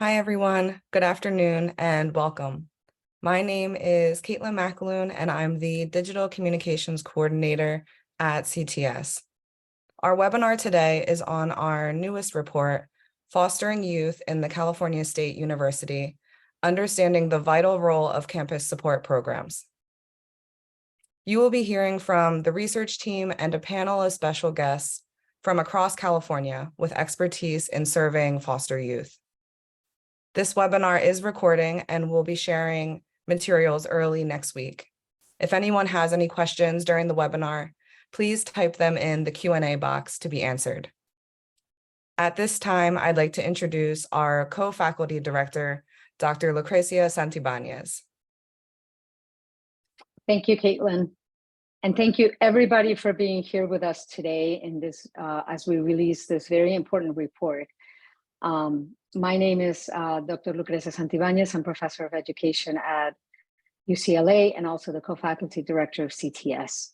Hi, everyone. Good afternoon and welcome. My name is Caitlin McAloon, and I'm the Digital Communications Coordinator at CTS. Our webinar today is on our newest report, Fostering Youth in the California State University, Understanding the Vital Role of Campus Support Programs. You will be hearing from the research team and a panel of special guests from across California with expertise in serving foster youth. This webinar is recording and we'll be sharing materials early next week. If anyone has any questions during the webinar, please type them in the Q&A box to be answered. At this time, I'd like to introduce our co-faculty director, Dr. Lucrecia Santibanez. Thank you, Caitlin. And thank you everybody for being here with us today in this, as we release this very important report. My name is Dr. Lucrecia Santibanez. I'm professor of education at UCLA and also the co-faculty director of CTS.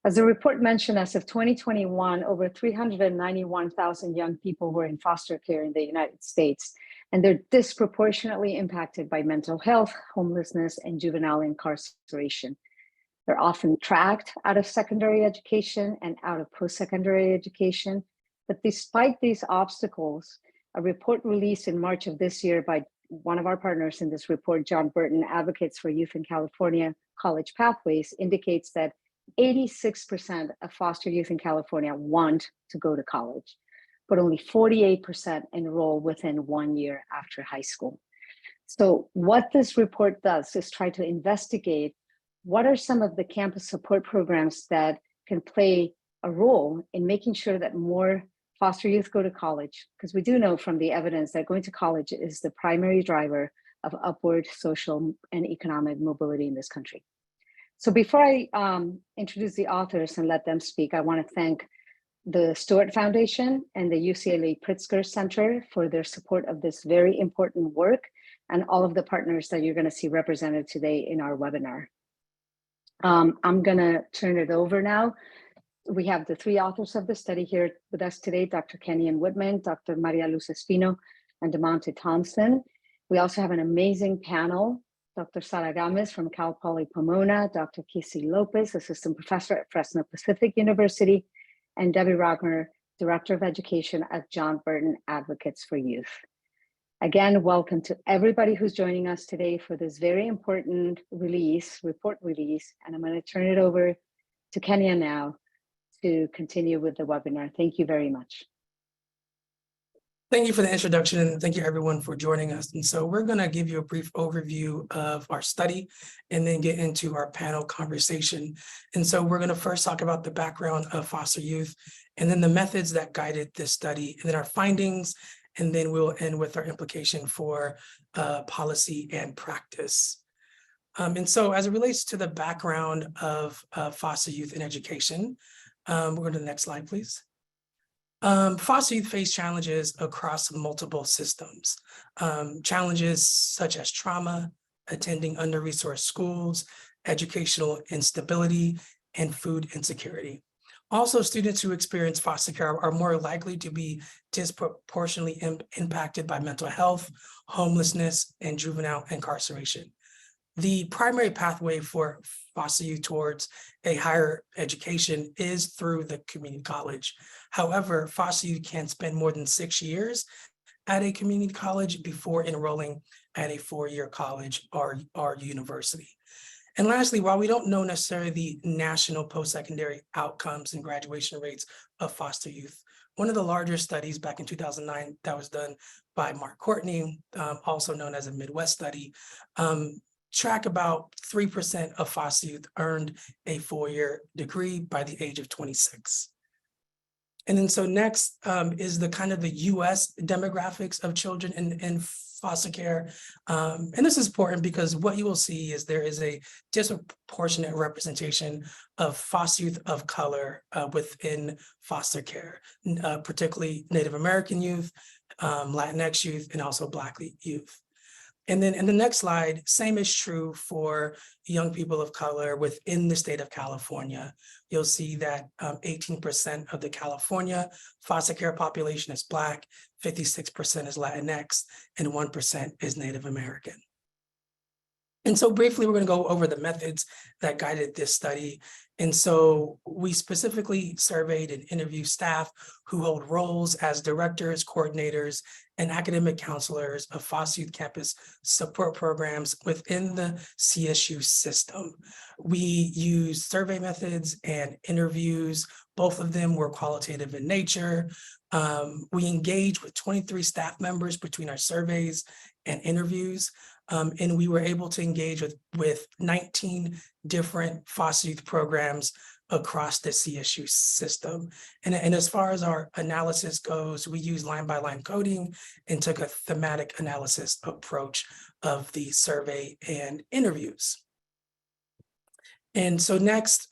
As the report mentioned, as of 2021, over 391,000 young people were in foster care in the United States, and they're disproportionately impacted by mental health, homelessness, and juvenile incarceration. They're often tracked out of secondary education and out of post-secondary education. But despite these obstacles, a report released in March of this year by one of our partners in this report, John Burton, Advocates for Youth in California College Pathways, indicates that 86% of foster youth in California want to go to college, but only 48% enroll within 1 year after high school. So what this report does is try to investigate what are some of the campus support programs that can play a role in making sure that more foster youth go to college, because we do know from the evidence that going to college is the primary driver of upward social and economic mobility in this country. So before I introduce the authors and let them speak, I want to thank the Stewart Foundation and the UCLA Pritzker Center for their support of this very important work, and all of the partners that you're going to see represented today in our webinar. I'm going to turn it over now. We have the three authors of the study here with us today, Dr. Kenyon Whitman, Dr. Maria Luz Espino, and DeMonte Thompson. We also have an amazing panel, Dr. Sara Gomez from Cal Poly Pomona, Dr. Kissy Lopez, Assistant Professor at Fresno Pacific University, and Debbie Rogner, Director of Education at John Burton Advocates for Youth. Again, welcome to everybody who's joining us today for this very important report release, and I'm going to turn it over to Kenya now to continue with the webinar. Thank you very much. Thank you for the introduction, and thank you everyone for joining us. And so we're going to give you a brief overview of our study and then get into our panel conversation. And so we're going to first talk about the background of foster youth, and then the methods that guided this study, and then our findings, and then we'll end with our implication for policy and practice. And so as it relates to the background of foster youth in education, we'll go to the next slide, please. Foster youth face challenges across multiple systems. Challenges such as trauma, attending under-resourced schools, educational instability, and food insecurity. Also, students who experience foster care are more likely to be disproportionately impacted by mental health, homelessness, and juvenile incarceration. The primary pathway for foster youth towards a higher education is through the community college. However, foster youth can spend more than 6 years at a community college before enrolling at a 4-year college or university. And lastly, while we don't know necessarily the national post-secondary outcomes and graduation rates of foster youth, one of the larger studies back in 2009 that was done by Mark Courtney, also known as a Midwest study, track about 3% of foster youth earned a 4-year degree by the age of 26. And then so next is the kind of the US demographics of children in foster care. And this is important because what you will see is there is a disproportionate representation of foster youth of color within foster care, particularly Native American youth, Latinx youth, and also Black youth. And then in the next slide, same is true for young people of color within the state of California. You'll see that 18% of the California foster care population is Black, 56% is Latinx, and 1% is Native American. And so briefly, we're going to go over the methods that guided this study. And so we specifically surveyed and interviewed staff who hold roles as directors, coordinators, and academic counselors of foster youth campus support programs within the CSU system. We used survey methods and interviews. Both of them were qualitative in nature. We engaged with 23 staff members between our surveys and interviews. And we were able to engage with 19 different foster youth programs across the CSU system. And as far as our analysis goes, we use line-by-line coding and took a thematic analysis approach of the survey and interviews. And so next,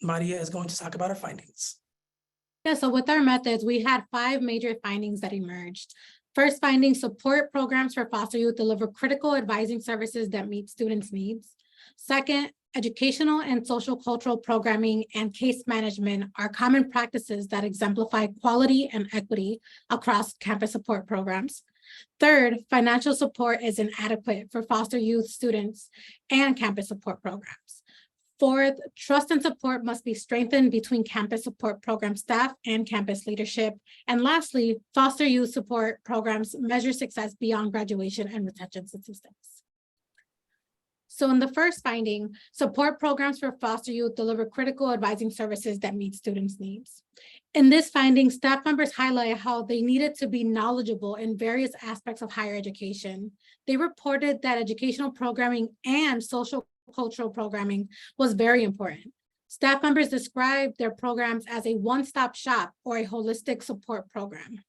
Maria is going to talk about our findings. Yeah, so with our methods, we had 5 major findings that emerged. First finding, support programs for foster youth deliver critical advising services that meet students' needs. Second, educational and social cultural programming and case management are common practices that exemplify quality and equity across campus support programs. Third, financial support is inadequate for foster youth students and campus support programs. Fourth, trust and support must be strengthened between campus support program staff and campus leadership. And lastly, foster youth support programs measure success beyond graduation and retention statistics. So in the first finding, support programs for foster youth deliver critical advising services that meet students' needs. In this finding, staff members highlight how they needed to be knowledgeable in various aspects of higher education. They reported that educational programming and social cultural programming was very important. Staff members described their programs as a one-stop shop or a holistic support program.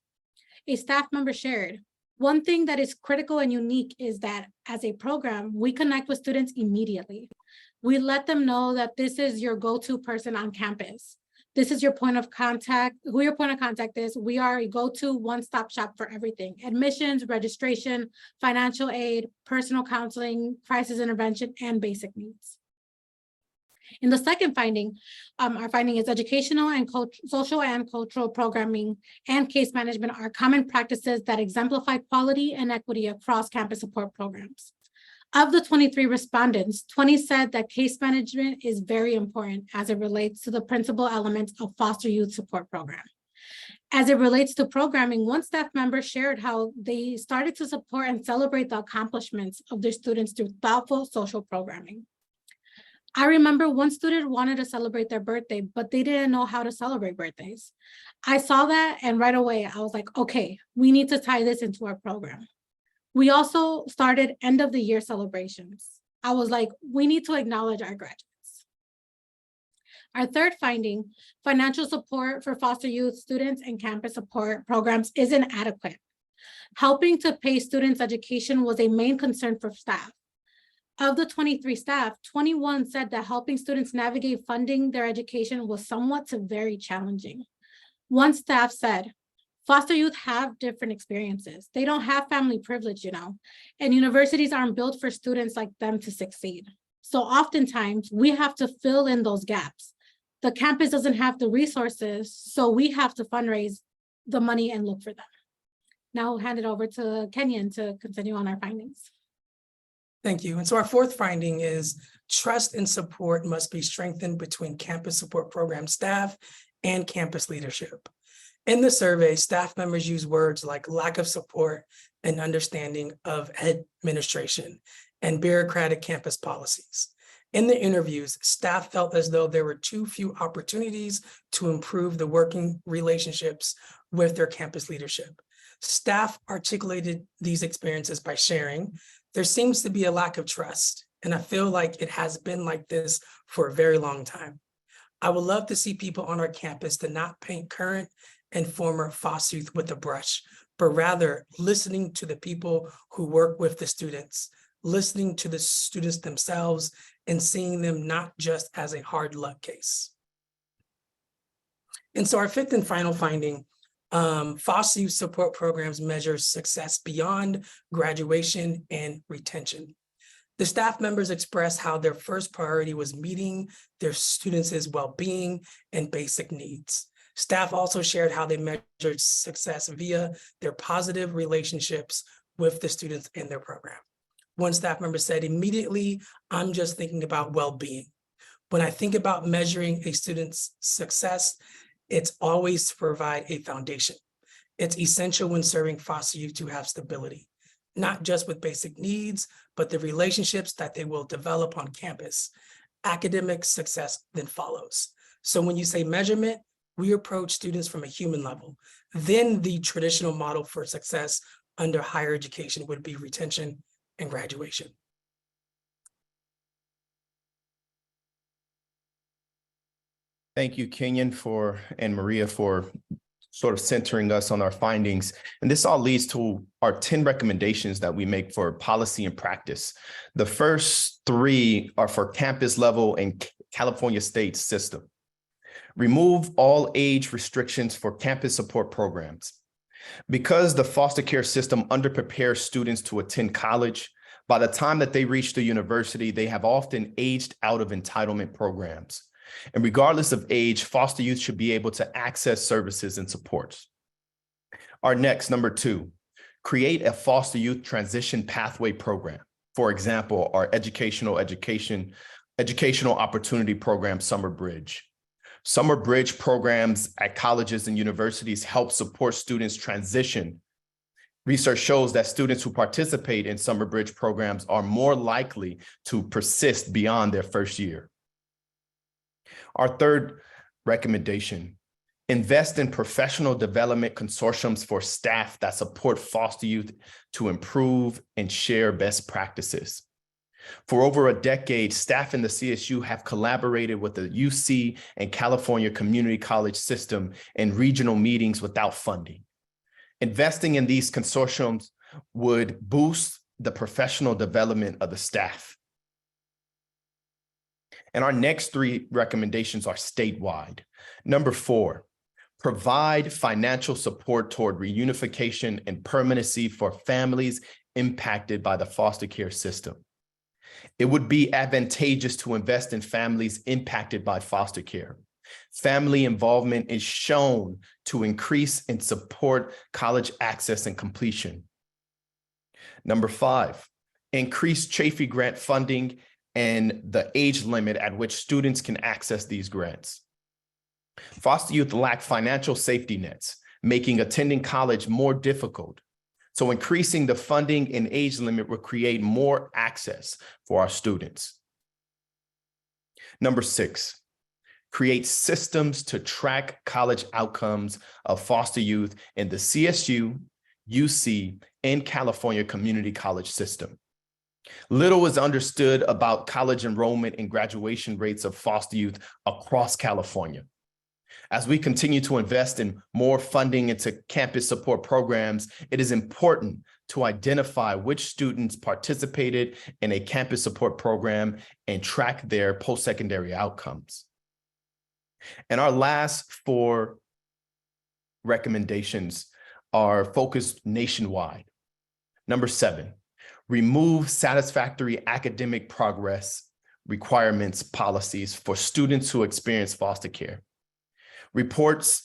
A staff member shared, "One thing that is critical and unique is that as a program, we connect with students immediately. We let them know that this is your go-to person on campus. This is your point of contact, who your point of contact is. We are a go-to one-stop shop for everything: admissions, registration, financial aid, personal counseling, crisis intervention, and basic needs." In the second finding, our finding is educational and social and cultural programming and case management are common practices that exemplify quality and equity across campus support programs. Of the 23 respondents, 20 said that case management is very important as it relates to the principal elements of foster youth support program. As it relates to programming, one staff member shared how they started to support and celebrate the accomplishments of their students through thoughtful social programming. I remember one student wanted to celebrate their birthday, but they didn't know how to celebrate birthdays. I saw that, and right away I was like, okay, we need to tie this into our program. We also started end of the year celebrations. I was like, we need to acknowledge our graduates. Our third finding, financial support for foster youth students and campus support programs is inadequate. Helping to pay students' education was a main concern for staff. Of the 23 staff, 21 said that helping students navigate funding their education was somewhat to very challenging. One staff said, "Foster youth have different experiences. They don't have family privilege, and universities aren't built for students like them to succeed. So oftentimes we have to fill in those gaps. The campus doesn't have the resources, so we have to fundraise the money and look for them." Now I'll hand it over to Kenyon to continue on our findings. Thank you. And so our fourth finding is trust and support must be strengthened between campus support program staff and campus leadership. In the survey, staff members use words like lack of support and understanding of administration and bureaucratic campus policies. In the interviews, staff felt as though there were too few opportunities to improve the working relationships with their campus leadership. Staff articulated these experiences by sharing, "There seems to be a lack of trust, and I feel like it has been like this for a very long time. I would love to see people on our campus to not paint current and former foster youth with a brush, but rather listening to the people who work with the students, listening to the students themselves, and seeing them not just as a hard luck case." And so our fifth and final finding, Foster youth support programs measure success beyond graduation and retention. The staff members expressed how their first priority was meeting their students' well-being and basic needs. Staff also shared how they measured success via their positive relationships with the students in their program. One staff member said, "Immediately, I'm just thinking about well-being. When I think about measuring a student's success, it's always to provide a foundation. It's essential when serving foster youth to have stability, not just with basic needs, but the relationships that they will develop on campus. Academic success then follows." So when you say measurement, we approach students from a human level. Then the traditional model for success under higher education would be retention and graduation. Thank you, Kenyon, and Maria for sort of centering us on our findings. And this all leads to our 10 recommendations that we make for policy and practice. The first 3 are for campus level and California state system. Remove all age restrictions for campus support programs. Because the foster care system underprepares students to attend college, by the time that they reach the university, they have often aged out of entitlement programs. And regardless of age, foster youth should be able to access services and supports. Our next, number 2, create a foster youth transition pathway program. For example, our educational opportunity program, Summer Bridge. Summer Bridge programs at colleges and universities help support students transition. Research shows that students who participate in Summer Bridge programs are more likely to persist beyond their first year. Our third recommendation, invest in professional development consortiums for staff that support foster youth to improve and share best practices. For over a decade, staff in the CSU have collaborated with the UC and California Community College system in regional meetings without funding. Investing in these consortiums would boost the professional development of the staff. And our next 3 recommendations are statewide. Number 4, provide financial support toward reunification and permanency for families impacted by the foster care system. It would be advantageous to invest in families impacted by foster care. Family involvement is shown to increase and support college access and completion. Number 5, increase Chafee grant funding and the age limit at which students can access these grants. Foster youth lack financial safety nets, making attending college more difficult. So increasing the funding and age limit will create more access for our students. Number 6, create systems to track college outcomes of foster youth in the CSU, UC, and California Community College system. Little is understood about college enrollment and graduation rates of foster youth across California. As we continue to invest in more funding into campus support programs, it is important to identify which students participated in a campus support program and track their post-secondary outcomes. And our last 4 recommendations are focused nationwide. Number 7, remove satisfactory academic progress requirements policies for students who experience foster care. Recent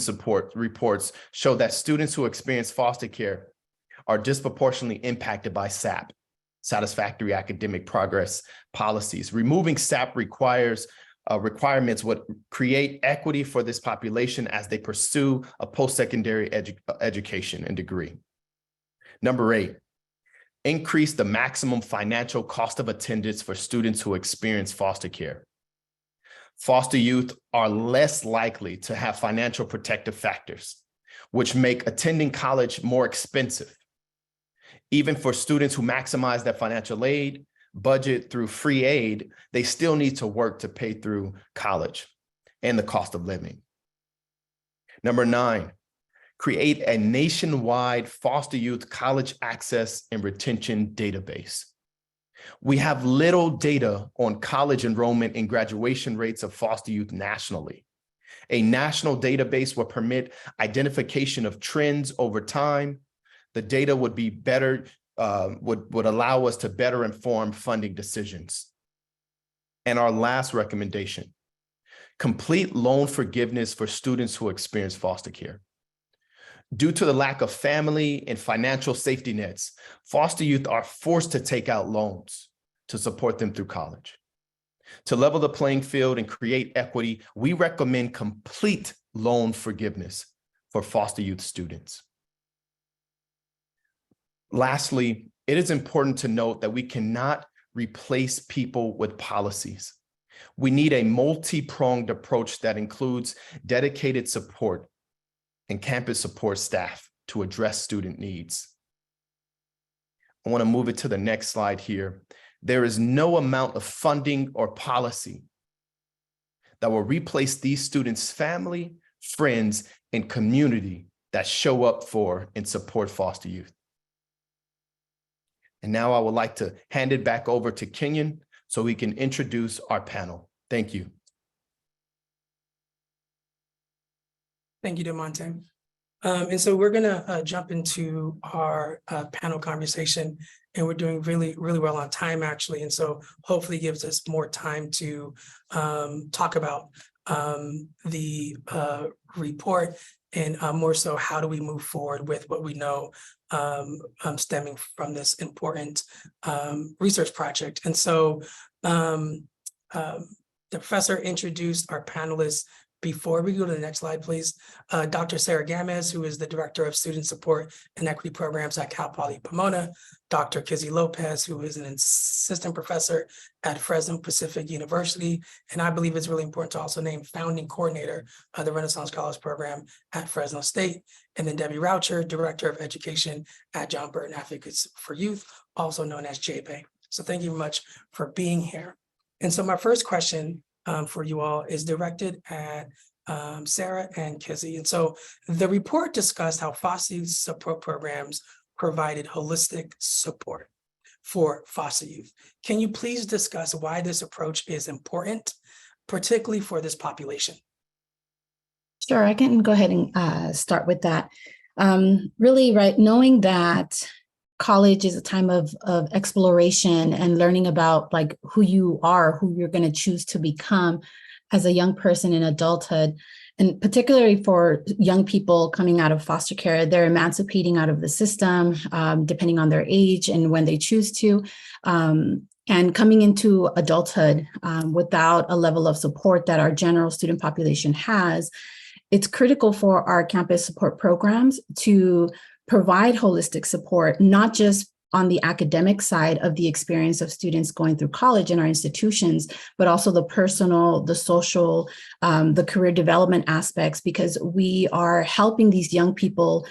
support reports show that students who experience foster care are disproportionately impacted by SAP, satisfactory academic progress policies. Removing SAP requirements would create equity for this population as they pursue a post-secondary education and degree. Number 8, increase the maximum financial cost of attendance for students who experience foster care. Foster youth are less likely to have financial protective factors, which make attending college more expensive. Even for students who maximize their financial aid budget through free aid, they still need to work to pay through college and the cost of living. Number 9, create a nationwide foster youth college access and retention database. We have little data on college enrollment and graduation rates of foster youth nationally. A national database will permit identification of trends over time. The data would be better, would allow us to better inform funding decisions. And our last recommendation, complete loan forgiveness for students who experience foster care. Due to the lack of family and financial safety nets, foster youth are forced to take out loans to support them through college. To level the playing field and create equity, we recommend complete loan forgiveness for foster youth students. Lastly, it is important to note that we cannot replace people with policies. We need a multi-pronged approach that includes dedicated support and campus support staff to address student needs. I want to move it to the next slide here. There is no amount of funding or policy that will replace these students' family, friends, and community that show up for and support foster youth. And now I would like to hand it back over to Kenyon so we can introduce our panel. Thank you. Thank you, DeMonte. And so we're gonna jump into our panel conversation, and we're doing really well on time, actually. And so hopefully gives us more time to talk about the report and more so how do we move forward with what we know stemming from this important research project. And so the professor introduced our panelists. Before we go to the next slide, please, Dr. Sarah Gamez, who is the Director of Student Support and Equity Programs at Cal Poly Pomona, Dr. Kizzy Lopez, who is an assistant professor at Fresno Pacific University, and I believe it's really important to also name founding coordinator of the Renaissance College Program at Fresno State, and then Debbie Raucher, Director of Education at John Burton Advocates for Youth, also known as JPAY. So thank you very much for being here. And so my first question for you all is directed at Sarah and Kizzy. And so the report discussed how foster youth support programs provided holistic support for foster youth. Can you please discuss why this approach is important, particularly for this population? Sure, I can go ahead and start with that. Really, right, knowing that college is a time of exploration and learning about like who you are, who you're going to choose to become as a young person in adulthood. And particularly for young people coming out of foster care, they're emancipating out of the system, depending on their age and when they choose to, and coming into adulthood without a level of support that our general student population has. It's critical for our campus support programs to provide holistic support, not just on the academic side of the experience of students going through college in our institutions, but also the personal, the social, the career development aspects, because we are helping these young people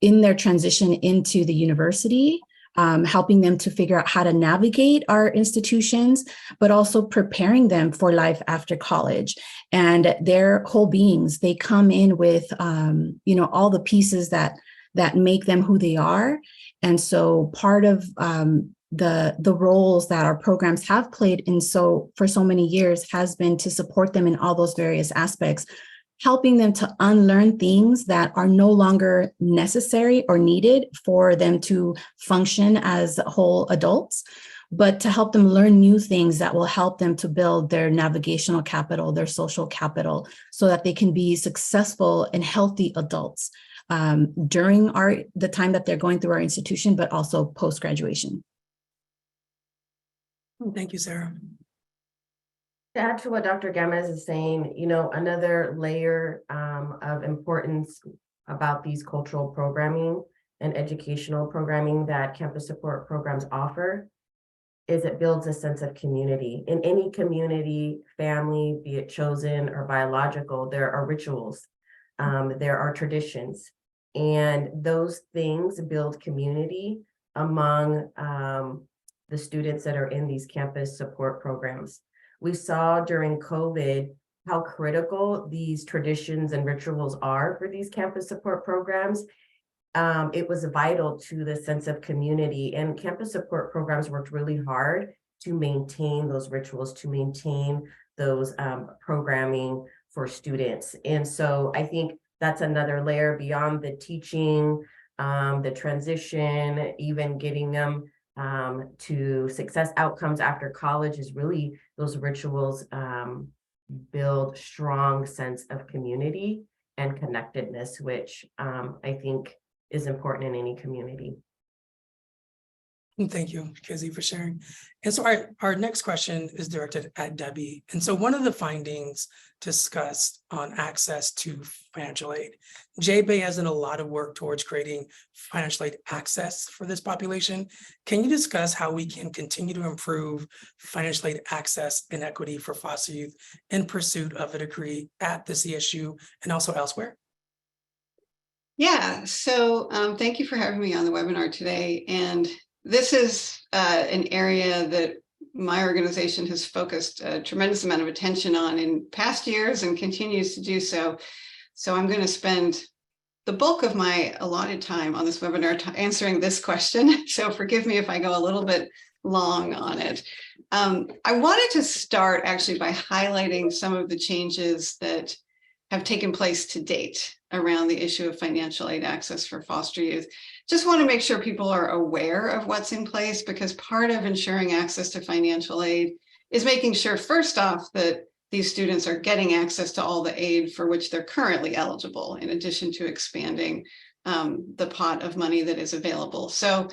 in their transition into the university, helping them to figure out how to navigate our institutions, but also preparing them for life after college. And their whole beings, they come in with, all the pieces that make them who they are. And so part of the roles that our programs have played for so many years has been to support them in all those various aspects, helping them to unlearn things that are no longer necessary or needed for them to function as whole adults, but to help them learn new things that will help them to build their navigational capital, their social capital, so that they can be successful and healthy adults during the time that they're going through our institution, but also post-graduation. Thank you, Sarah. To add to what Dr. Gamez is saying, another layer of importance about these cultural programming and educational programming that campus support programs offer is it builds a sense of community. In any community, family, be it chosen or biological, there are rituals, there are traditions, and those things build community among the students that are in these campus support programs. We saw during COVID how critical these traditions and rituals are for these campus support programs. It was vital to the sense of community, and campus support programs worked really hard to maintain those rituals, to maintain those programming for students. And so I think that's another layer beyond the teaching, the transition, even getting them to success outcomes after college is really those rituals build strong sense of community and connectedness, which I think is important in any community. Thank you, Kizzy, for sharing. And so our next question is directed at Debbie. And so one of the findings discussed on access to financial aid, J-Bay has done a lot of work towards creating financial aid access for this population. Can you discuss how we can continue to improve financial aid access and equity for foster youth in pursuit of a degree at the CSU and also elsewhere? Yeah, so thank you for having me on the webinar today. And this is an area that my organization has focused a tremendous amount of attention on in past years and continues to do so. So I'm going to spend the bulk of my allotted time on this webinar answering this question. So forgive me if I go a little bit long on it. I wanted to start actually by highlighting some of the changes that have taken place to date around the issue of financial aid access for foster youth. Just want to make sure people are aware of what's in place, because part of ensuring access to financial aid is making sure, first off, that these students are getting access to all the aid for which they're currently eligible, in addition to expanding the pot of money that is available. So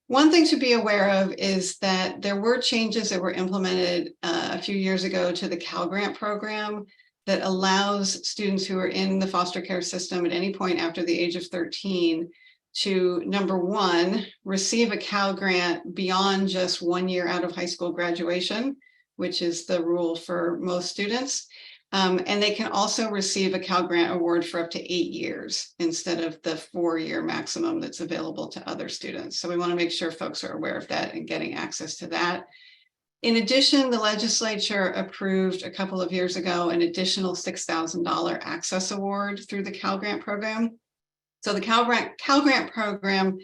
one thing to be aware of is that there were changes that were implemented a few years ago to the Cal Grant program that allows students who are in the foster care system at any point after the age of 13 to, number one, receive a Cal Grant beyond just 1 year out of high school graduation, which is the rule for most students. And they can also receive a Cal Grant award for up to 8 years instead of the 4-year maximum that's available to other students. So we want to make sure folks are aware of that and getting access to that. In addition, the legislature approved a couple of years ago an additional $6,000 access award through the Cal Grant program. So the Cal Grant program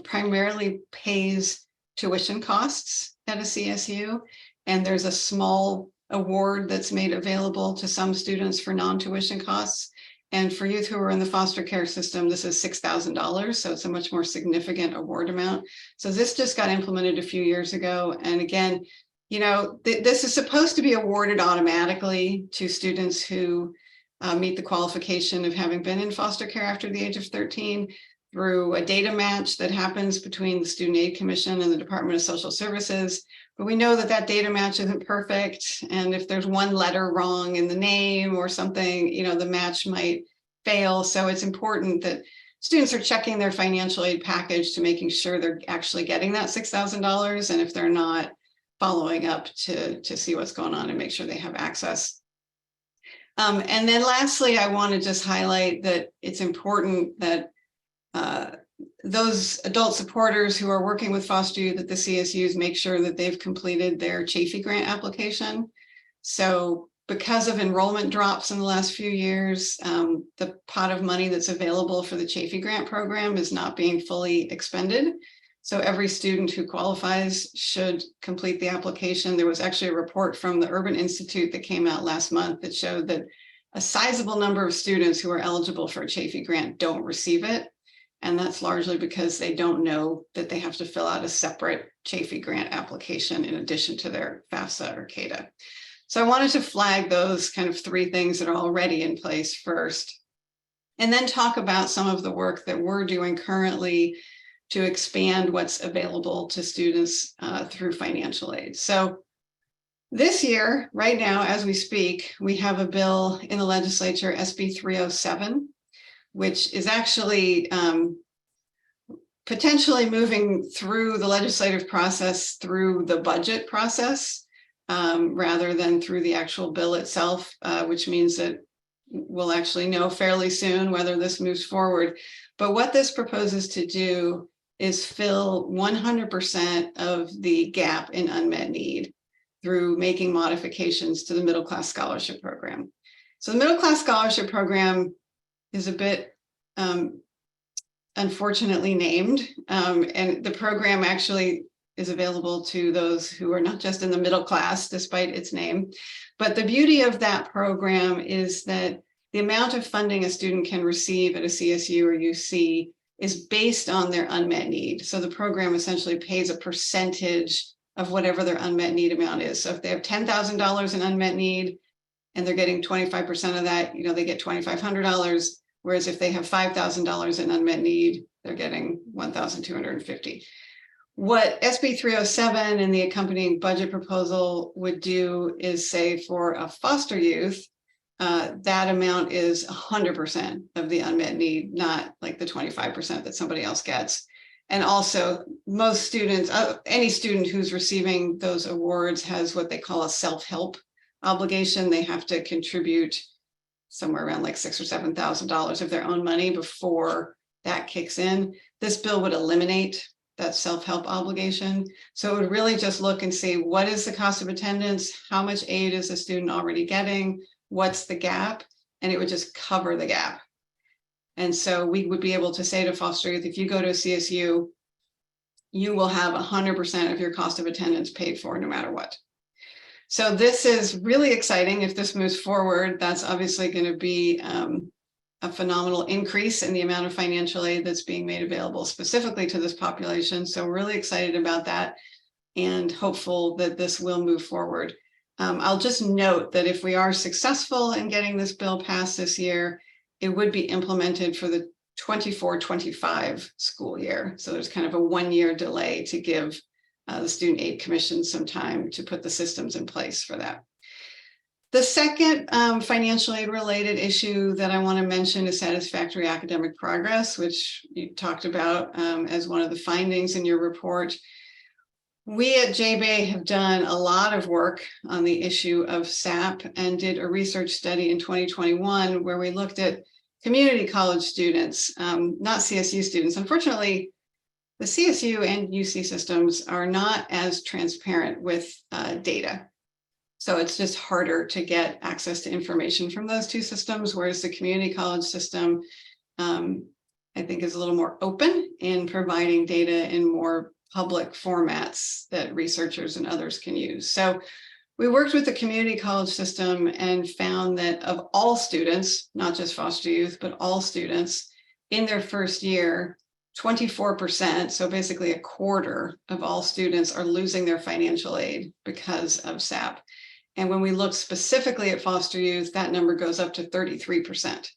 primarily pays tuition costs at a CSU, and there's a small award that's made available to some students for non-tuition costs. And for youth who are in the foster care system, this is $6,000. So it's a much more significant award amount. So this just got implemented a few years ago. And again, you know, this is supposed to be awarded automatically to students who meet the qualification of having been in foster care after the age of 13 through a data match that happens between the Student Aid Commission and the Department of Social Services. But we know that that data match isn't perfect. And if there's one letter wrong in the name or something, you know, the match might fail. So it's important that students are checking their financial aid package to making sure they're actually getting that $6,000. And if they're not, following up to see what's going on and make sure they have access. And then lastly, I want to just highlight that it's important that those adult supporters who are working with foster youth at the CSUs make sure that they've completed their Chafee grant application. So because of enrollment drops in the last few years, the pot of money that's available for the Chafee grant program is not being fully expended. So every student who qualifies should complete the application. There was actually a report from the Urban Institute that came out last month that showed that a sizable number of students who are eligible for a Chafee grant don't receive it. And that's largely because they don't know that they have to fill out a separate Chafee grant application in addition to their FAFSA or CADA. So I wanted to flag those kind of three things that are already in place first, and then talk about some of the work that we're doing currently to expand what's available to students through financial aid. So this year, right now, as we speak, we have a bill in the legislature, SB 307, which is actually potentially moving through the legislative process through the budget process rather than through the actual bill itself, which means that we'll actually know fairly soon whether this moves forward. But what this proposes to do is fill 100% of the gap in unmet need through making modifications to the middle class scholarship program. So the middle class scholarship program is a bit unfortunately named, and the program actually is available to those who are not just in the middle class, despite its name. But the beauty of that program is that the amount of funding a student can receive at a CSU or UC is based on their unmet need. So the program essentially pays a percentage of whatever their unmet need amount is. So if they have $10,000 in unmet need and they're getting 25% of that, they get $2,500. Whereas if they have $5,000 in unmet need, they're getting $1,250. What SB 307 and the accompanying budget proposal would do is say for a foster youth, that amount is 100% of the unmet need, not like the 25% that somebody else gets. And also most students, any student who's receiving those awards has what they call a self-help obligation. They have to contribute somewhere around like $6,000 or $7,000 of their own money before that kicks in. This bill would eliminate that self-help obligation. So it would really just look and see what is the cost of attendance, how much aid is the student already getting, what's the gap, and it would just cover the gap. And so we would be able to say to foster youth, if you go to a CSU, you will have 100% of your cost of attendance paid for no matter what. So this is really exciting. If this moves forward, that's obviously going to be a phenomenal increase in the amount of financial aid that's being made available specifically to this population. So we're really excited about that and hopeful that this will move forward. I'll just note that if we are successful in getting this bill passed this year, it would be implemented for the 24-25 school year. So there's kind of a 1-year delay to give the Student Aid Commission some time to put the systems in place for that. The second financial aid related issue that I want to mention is satisfactory academic progress, which you talked about as one of the findings in your report. We at JBay have done a lot of work on the issue of SAP and did a research study in 2021 where we looked at community college students, not CSU students. Unfortunately, the CSU and UC systems are not as transparent with data. So it's just harder to get access to information from those two systems, whereas the community college system, I think, is a little more open in providing data in more public formats that researchers and others can use. So we worked with the community college system and found that of all students, not just foster youth, but all students in their first year, 24%, so basically a quarter of all students are losing their financial aid because of SAP. And when we look specifically at foster youth, that number goes up to 33%.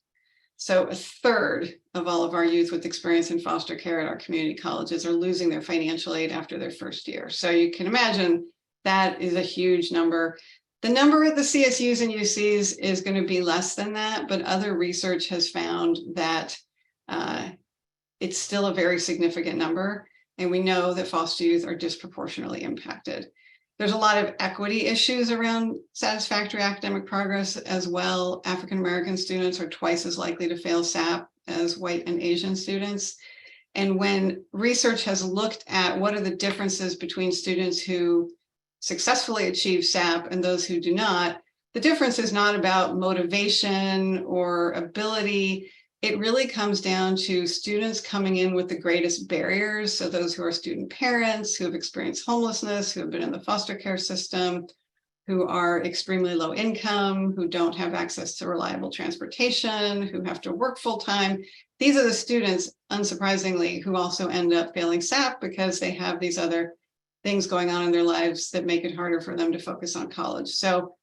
So a third of all of our youth with experience in foster care at our community colleges are losing their financial aid after their first year. So you can imagine that is a huge number. The number at the CSUs and UCs is going to be less than that, but other research has found that it's still a very significant number. And we know that foster youth are disproportionately impacted. There's a lot of equity issues around satisfactory academic progress as well. African-American students are twice as likely to fail SAP as white and Asian students. And when research has looked at what are the differences between students who successfully achieve SAP and those who do not, the difference is not about motivation or ability. It really comes down to students coming in with the greatest barriers. So those who are student parents, who have experienced homelessness, who have been in the foster care system, who are extremely low income, who don't have access to reliable transportation, who have to work full time. These are the students, unsurprisingly, who also end up failing SAP because they have these other things going on in their lives that make it harder for them to focus on college. So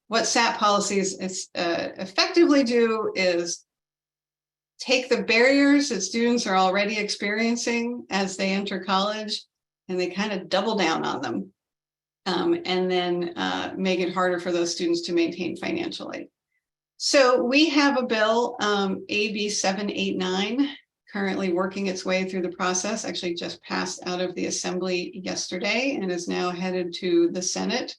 what SAP policies effectively do is take the barriers that students are already experiencing as they enter college, and they kind of double down on them, and then make it harder for those students to maintain financial aid. So we have a bill, AB 789, currently working its way through the process, actually just passed out of the Assembly yesterday and is now headed to the Senate,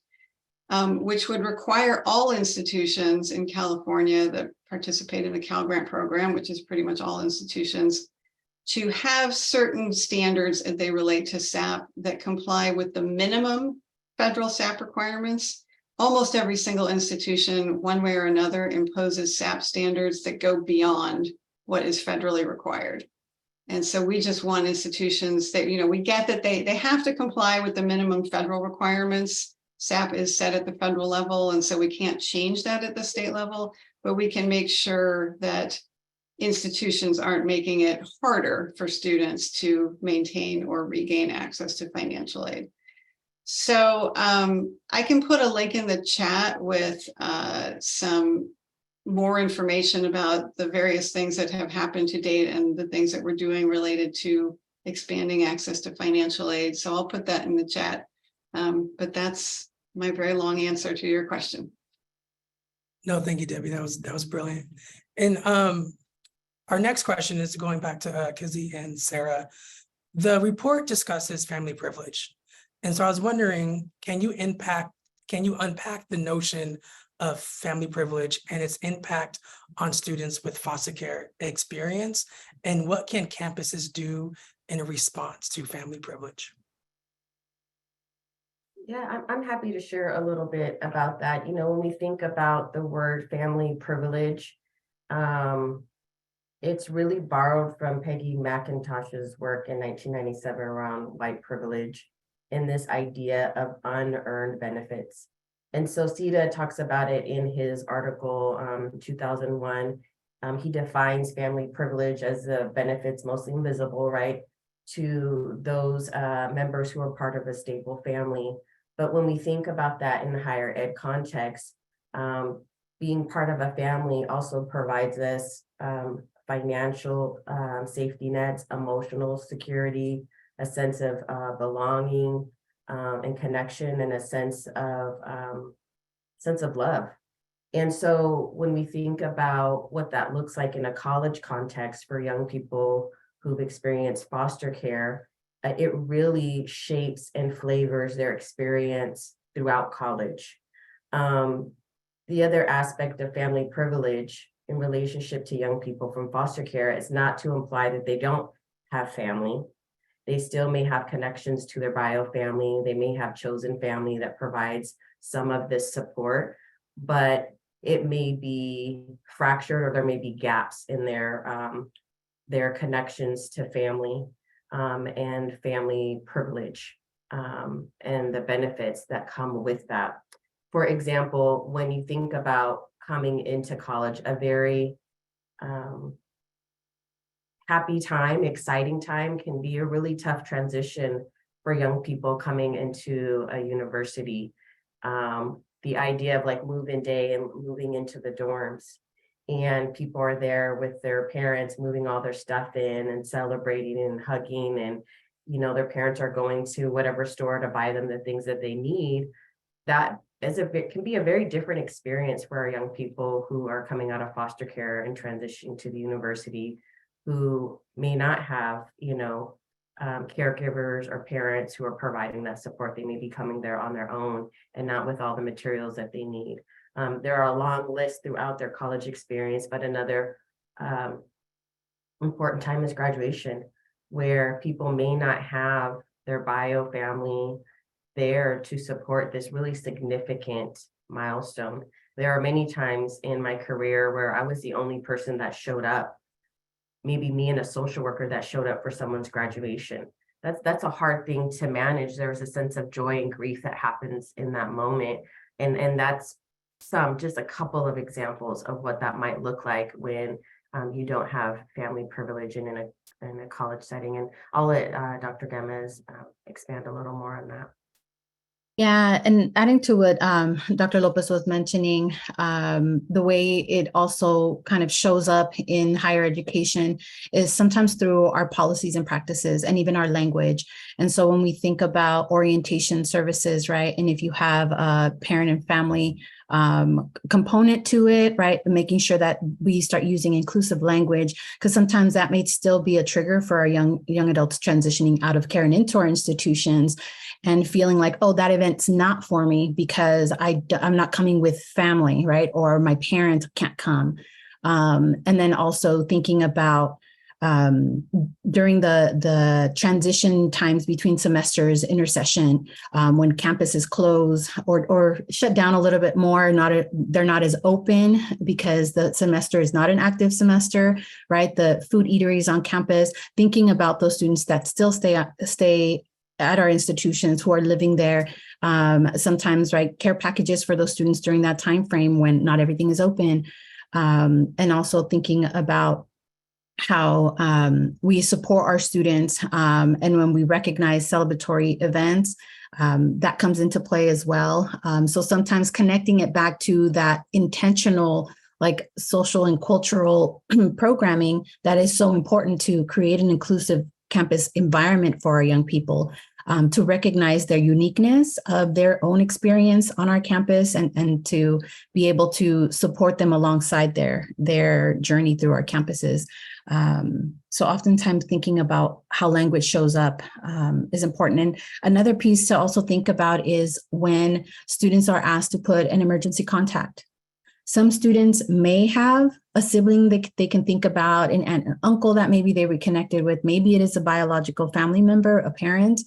which would require all institutions in California that participate in the Cal Grant program, which is pretty much all institutions, to have certain standards as they relate to SAP that comply with the minimum federal SAP requirements. Almost every single institution, one way or another, imposes SAP standards that go beyond what is federally required. And so we just want institutions that, we get that they have to comply with the minimum federal requirements. SAP is set at the federal level, and so we can't change that at the state level, but we can make sure that institutions aren't making it harder for students to maintain or regain access to financial aid. So I can put a link in the chat with some more information about the various things that have happened to date and the things that we're doing related to expanding access to financial aid. So I'll put that in the chat. But that's my very long answer to your question. No, thank you, Debbie. That was brilliant. And our next question is going back to Kizzy and Sarah. The report discusses family privilege. And so I was wondering, can you unpack the notion of family privilege and its impact on students with foster care experience? And what can campuses do in response to family privilege? Yeah, I'm happy to share a little bit about that. When we think about the word family privilege, it's really borrowed from Peggy McIntosh's work in 1997 around white privilege and this idea of unearned benefits. And so Sita talks about it in his article, 2001. He defines family privilege as the benefits mostly invisible, right, to those members who are part of a stable family. But when we think about that in the higher ed context, being part of a family also provides us financial safety nets, emotional security, a sense of belonging and connection, and a sense of love. And so when we think about what that looks like in a college context for young people who've experienced foster care, it really shapes and flavors their experience throughout college. The other aspect of family privilege in relationship to young people from foster care is not to imply that they don't have family. They still may have connections to their bio family. They may have chosen family that provides some of this support, but it may be fractured, or there may be gaps in their connections to family and family privilege and the benefits that come with that. For example, when you think about coming into college, a very happy time, exciting time can be a really tough transition for young people coming into a university. The idea of like move-in day and moving into the dorms, and people are there with their parents, moving all their stuff in and celebrating and hugging, and their parents are going to whatever store to buy them the things that they need. That can be a very different experience for our young people who are coming out of foster care and transitioning to the university, who may not have, caregivers or parents who are providing that support. They may be coming there on their own and not with all the materials that they need. There are a long list throughout their college experience, but another important time is graduation, where people may not have their bio family there to support this really significant milestone. There are many times in my career where I was the only person that showed up, maybe me and a social worker that showed up for someone's graduation. That's a hard thing to manage. There's a sense of joy and grief that happens in that moment. And that's just a couple of examples of what that might look like when you don't have family privilege in a college setting. And I'll let Dr. Gemez expand a little more on that. Yeah, and adding to what Dr. Lopez was mentioning, the way it also kind of shows up in higher education is sometimes through our policies and practices and even our language. And so when we think about orientation services, right, and if you have a parent and family component to it, right, making sure that we start using inclusive language, because sometimes that may still be a trigger for our young adults transitioning out of care and into our institutions, and feeling like, oh, that event's not for me because I'm not coming with family, right? Or my parents can't come. And then also thinking about during the transition times between semesters, intersession, when campuses close or shut down a little bit more, they're not as open because the semester is not an active semester, right? The food eateries on campus, thinking about those students that still stay at our institutions who are living there. Sometimes, right, care packages for those students during that time frame when not everything is open. And also thinking about how we support our students, and when we recognize celebratory events, that comes into play as well. So sometimes connecting it back to that intentional, like social and cultural programming that is so important to create an inclusive campus environment for our young people, to recognize their uniqueness of their own experience on our campus, and to be able to support them alongside their journey through our campuses. So oftentimes thinking about how language shows up is important. And another piece to also think about is when students are asked to put an emergency contact. Some students may have a sibling that they can think about, an aunt and uncle that maybe they were connected with. Maybe it is a biological family member, a parent,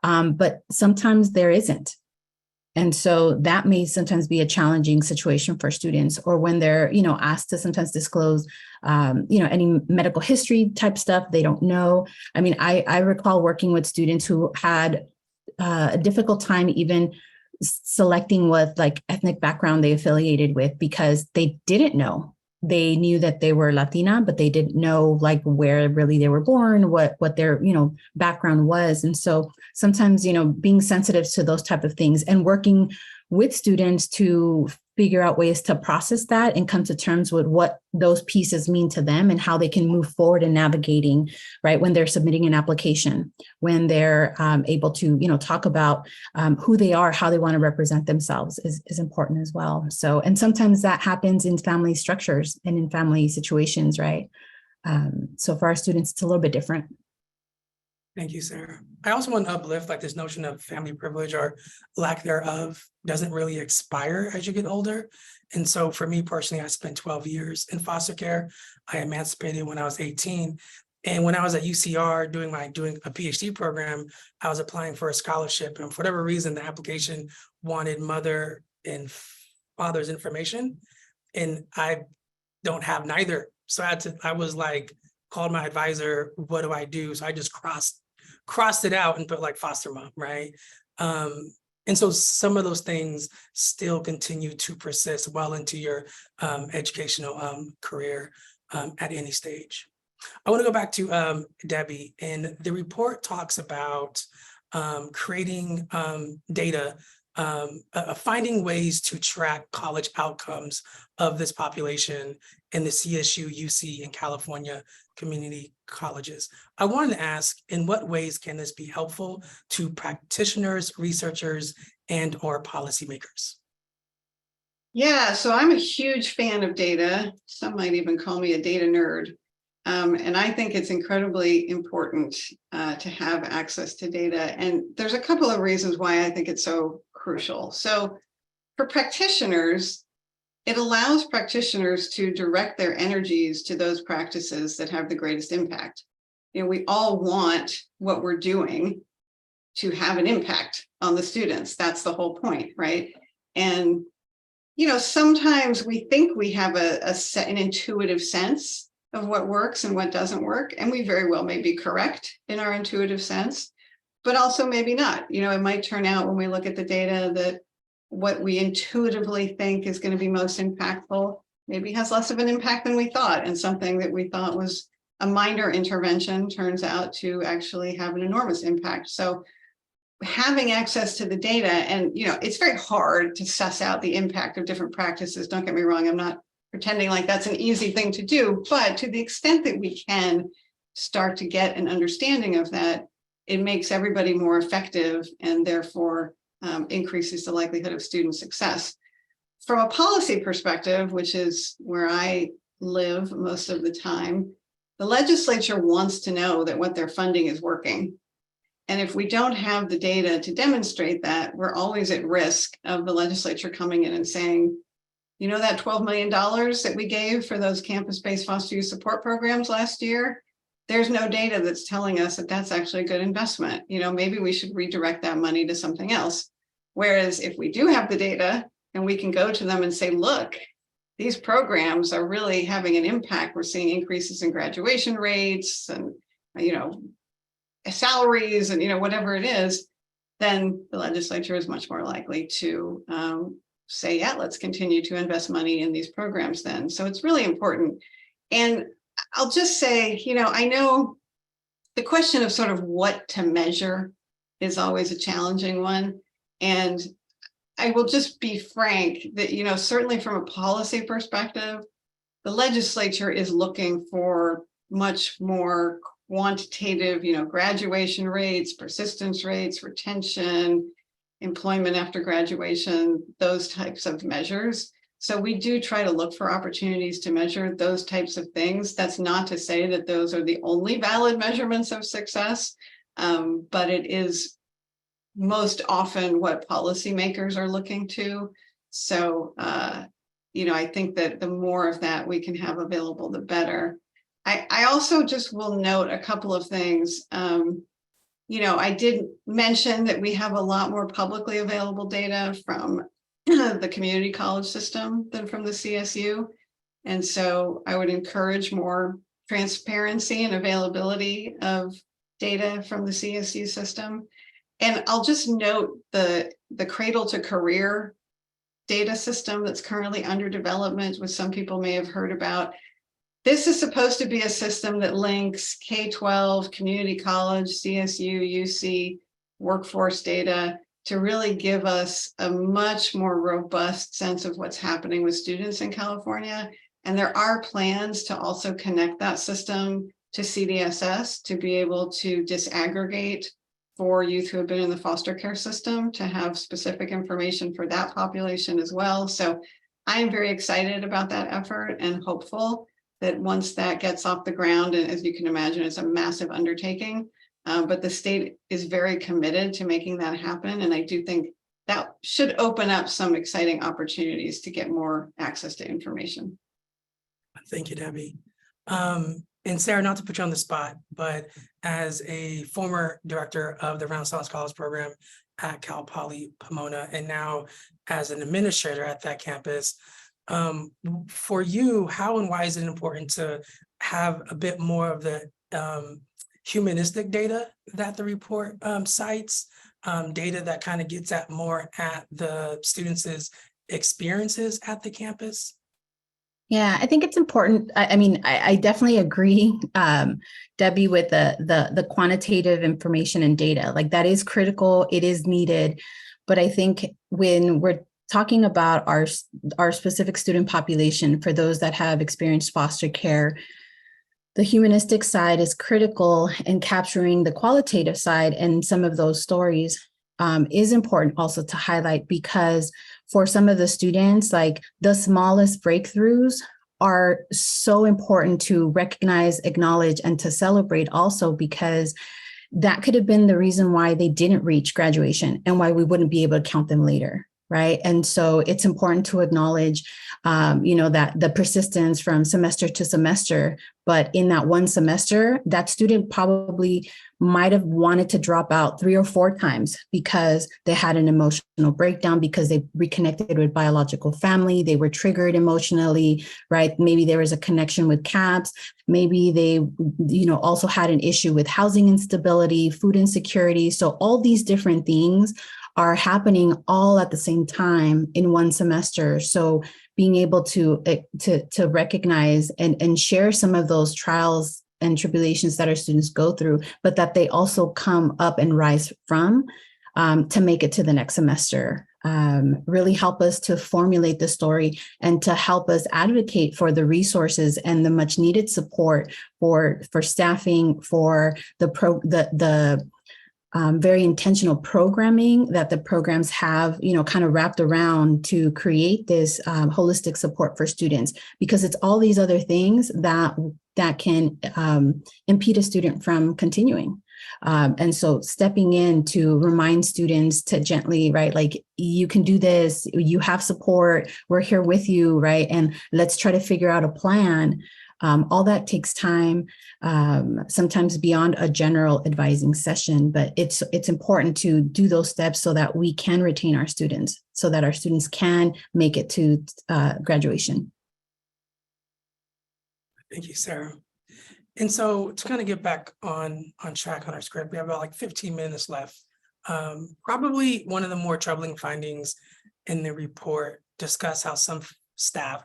but sometimes there isn't. And so that may sometimes be a challenging situation for students, or when they're, asked to sometimes disclose, any medical history type stuff they don't know. I mean, I recall working with students who had a difficult time even selecting what like ethnic background they affiliated with because they didn't know. They knew that they were Latina, but they didn't know like where really they were born, what their, background was. And so sometimes, being sensitive to those type of things and working with students to figure out ways to process that and come to terms with what those pieces mean to them and how they can move forward in navigating, right, when they're submitting an application, when they're able to, talk about who they are, how they want to represent themselves is important as well. So, and sometimes that happens in family structures and in family situations, right? So for our students, it's a little bit different. Thank you, Sarah. I also want to uplift like this notion of family privilege or lack thereof doesn't really expire as you get older. And so for me personally, I spent 12 years in foster care. I emancipated when I was 18. And when I was at UCR doing a PhD program, I was applying for a scholarship. And for whatever reason, the application wanted mother and father's information. And I don't have neither. So I was like, called my advisor, what do I do? So I just crossed it out and put like foster mom, right? And so some of those things still continue to persist well into your educational career at any stage. I want to go back to Debbie, and the report talks about creating data, finding ways to track college outcomes of this population in the CSU, UC, and California community colleges. I wanted to ask, in what ways can this be helpful to practitioners, researchers, and or policymakers? Yeah, so I'm a huge fan of data. Some might even call me a data nerd. And I think it's incredibly important to have access to data. And there's a couple of reasons why I think it's so crucial. So for practitioners, it allows practitioners to direct their energies to those practices that have the greatest impact. We all want what we're doing to have an impact on the students. That's the whole point, right? And, sometimes we think we have an intuitive sense of what works and what doesn't work. And we very well may be correct in our intuitive sense, but also maybe not. It might turn out when we look at the data that what we intuitively think is going to be most impactful maybe has less of an impact than we thought. And something that we thought was a minor intervention turns out to actually have an enormous impact. So having access to the data, and it's very hard to suss out the impact of different practices. Don't get me wrong, I'm not pretending like that's an easy thing to do, but to the extent that we can start to get an understanding of that, it makes everybody more effective and therefore increases the likelihood of student success. From a policy perspective, which is where I live most of the time, the legislature wants to know that what they're funding is working. And if we don't have the data to demonstrate that, we're always at risk of the legislature coming in and saying, that $12 million that we gave for those campus-based foster youth support programs last year, there's no data that's telling us that that's actually a good investment. You know, maybe we should redirect that money to something else. Whereas if we do have the data and we can go to them and say, look, these programs are really having an impact. We're seeing increases in graduation rates and, you know, salaries and, you know, whatever it is, then the legislature is much more likely to say, yeah, let's continue to invest money in these programs then. So it's really important. And I'll just say, you know, I know the question of sort of what to measure is always a challenging one. And I will just be frank that, you know, certainly from a policy perspective, the legislature is looking for much more quantitative, you know, graduation rates, persistence rates, retention, employment after graduation, those types of measures. So we do try to look for opportunities to measure those types of things. That's not to say that those are the only valid measurements of success, but it is most often what policymakers are looking to. So, you know, I think that the more of that we can have available, the better. I also just will note a couple of things. You know, I did mention that we have a lot more publicly available data from the community college system than from the CSU. And so I would encourage more transparency and availability of data from the CSU system. And I'll just note the cradle to career data system that's currently under development, which some people may have heard about. This is supposed to be a system that links K-12, community college, CSU, UC, workforce data to really give us a much more robust sense of what's happening with students in California. And there are plans to also connect that system to CDSS to be able to disaggregate for youth who have been in the foster care system to have specific information for that population as well. So I am very excited about that effort and hopeful that once that gets off the ground, and as you can imagine, it's a massive undertaking, but the state is very committed to making that happen. And I do think that should open up some exciting opportunities to get more access to information. Thank you, Debbie. And Sarah, not to put you on the spot, but as a former director of the Renaissance College program at Cal Poly Pomona, and now as an administrator at that campus, for you, how and why is it important to have a bit more of the humanistic data that the report cites, data that kind of gets at more at the students' experiences at the campus? Yeah, I think it's important. I mean, I definitely agree, Debbie, with the quantitative information and data. Like that is critical. It is needed. But I think when we're talking about our specific student population, for those that have experienced foster care, the humanistic side is critical in capturing the qualitative side, and some of those stories is important also to highlight, because for some of the students, like the smallest breakthroughs are so important to recognize, acknowledge, and to celebrate also, because that could have been the reason why they didn't reach graduation and why we wouldn't be able to count them later. Right. And so it's important to acknowledge, you know, that the persistence from semester to semester, but in that one semester, that student probably might have wanted to drop out 3 or 4 times because they had an emotional breakdown, because they reconnected with biological family. They were triggered emotionally, right? Maybe there was a connection with CAPS. Maybe they, you know, also had an issue with housing instability, food insecurity. So all these different things are happening all at the same time in one semester. So being able to recognize and share some of those trials and tribulations that our students go through, but that they also come up and rise from to make it to the next semester, really help us to formulate the story and to help us advocate for the resources and the much needed support for staffing, for the very intentional programming that the programs have, you know, kind of wrapped around to create this holistic support for students, because it's all these other things that can impede a student from continuing. And so stepping in to remind students to gently, right, like you can do this, you have support, we're here with you, right? And let's try to figure out a plan. All that takes time, sometimes beyond a general advising session, but it's important to do those steps so that we can retain our students, so that our students can make it to graduation. Thank you, Sarah. And so to kind of get back on track on our script, we have about like 15 minutes left. Probably one of the more troubling findings in the report discuss how some staff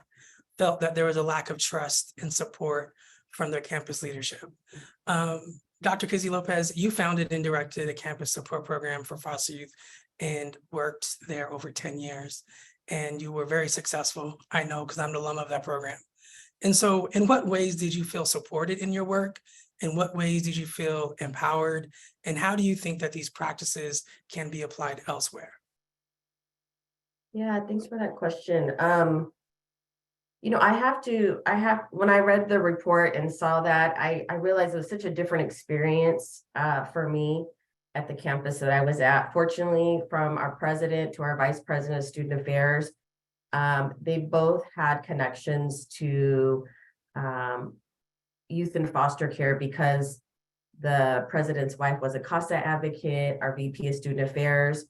felt that there was a lack of trust and support from their campus leadership. Dr. Kizzy Lopez, you founded and directed a campus support program for foster youth and worked there over 10 years. And you were very successful, I know, because I'm the alum of that program. And so in what ways did you feel supported in your work? In what ways did you feel empowered? And how do you think that these practices can be applied elsewhere? Yeah, thanks for that question. You know, when I read the report and saw that, I realized it was such a different experience for me at the campus that I was at. Fortunately, from our president to our vice president of student affairs, they both had connections to youth in foster care because the president's wife was a CASA advocate, our VP of student affairs.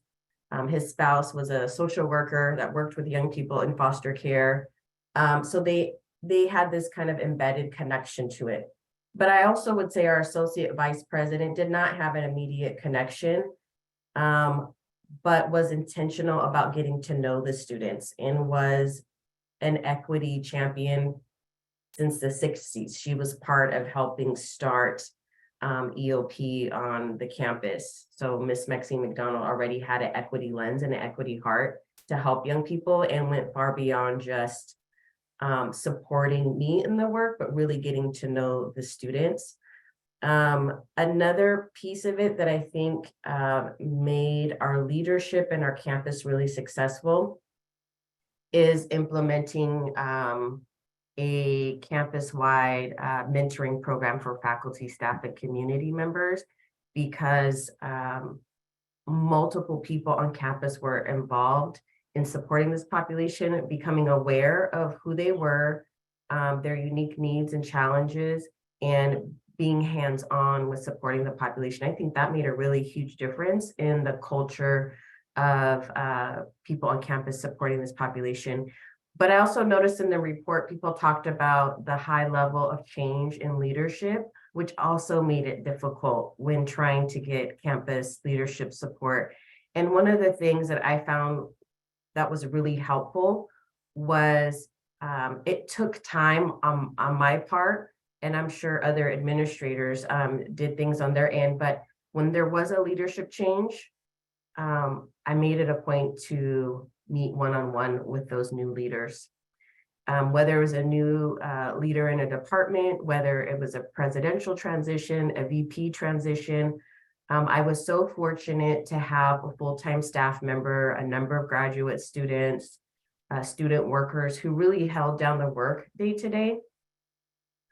His spouse was a social worker that worked with young people in foster care. So they had this kind of embedded connection to it. But I also would say our associate vice president did not have an immediate connection, but was intentional about getting to know the students and was an equity champion since the 60s. She was part of helping start EOP on the campus. So Miss Maxine McDonald already had an equity lens and an equity heart to help young people and went far beyond just supporting me in the work, but really getting to know the students. Another piece of it that I think made our leadership and our campus really successful is implementing a campus-wide mentoring program for faculty, staff, and community members, because multiple people on campus were involved in supporting this population, becoming aware of who they were, their unique needs and challenges, and being hands-on with supporting the population. I think that made a really huge difference in the culture of people on campus supporting this population. But I also noticed in the report, people talked about the high level of change in leadership, which also made it difficult when trying to get campus leadership support. And one of the things that I found that was really helpful was it took time on my part, and I'm sure other administrators did things on their end, but when there was a leadership change, I made it a point to meet one-on-one with those new leaders. Whether it was a new leader in a department, whether it was a presidential transition, a VP transition, I was so fortunate to have a full-time staff member, a number of graduate students, student workers who really held down the work day to day,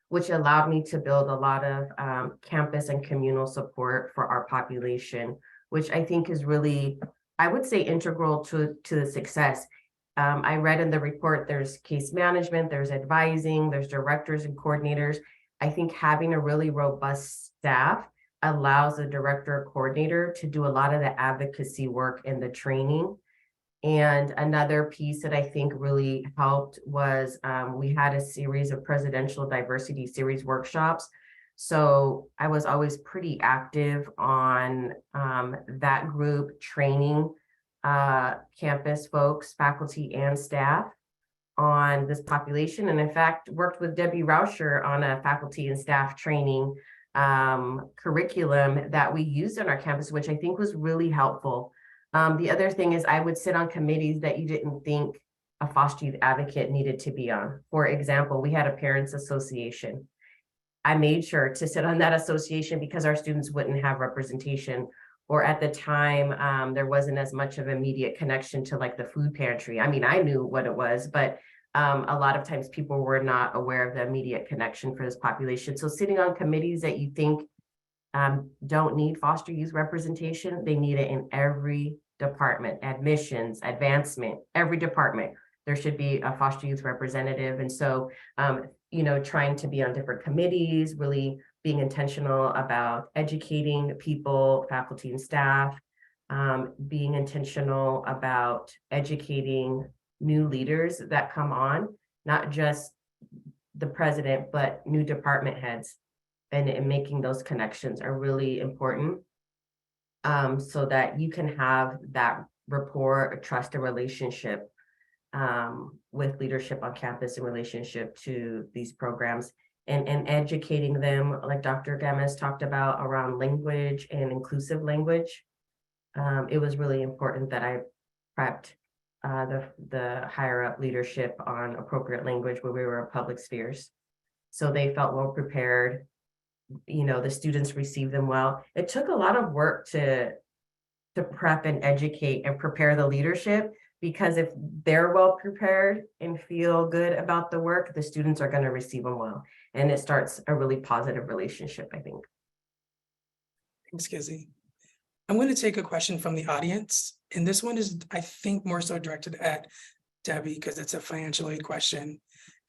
which allowed me to build a lot of campus and communal support for our population, which I think is really, I would say, integral to the success. I read in the report, there's case management, there's advising, there's directors and coordinators. I think having a really robust staff allows the director or coordinator to do a lot of the advocacy work and the training. And another piece that I think really helped was we had a series of presidential diversity series workshops. So I was always pretty active on that group, training campus folks, faculty and staff on this population. And in fact, worked with Debbie Rauscher on a faculty and staff training curriculum that we used on our campus, which I think was really helpful. The other thing is I would sit on committees that you didn't think a foster youth advocate needed to be on. For example, we had a parents association. I made sure to sit on that association because our students wouldn't have representation. Or at the time, there wasn't as much of immediate connection to like the food pantry. I mean, I knew what it was, but a lot of times people were not aware of the immediate connection for this population. So sitting on committees that you think don't need foster youth representation. They need it in every department, admissions, advancement, every department. There should be a foster youth representative. And so, trying to be on different committees, really being intentional about educating people, faculty and staff, being intentional about educating new leaders that come on, not just the president, but new department heads, and making those connections are really important, so that you can have that rapport, a trust, a relationship with leadership on campus in relationship to these programs, and educating them, like Dr. Gamez talked about, around language and inclusive language. It was really important that I prepped the higher up leadership on appropriate language when we were in public spheres, so they felt well prepared. The students received them well. It took a lot of work to prep and educate and prepare the leadership, because if they're well prepared and feel good about the work, the students are going to receive them well. And it starts a really positive relationship, I think. Thanks, Kizzy. I'm going to take a question from the audience. And this one is, I think, more so directed at Debbie, because it's a financial aid question.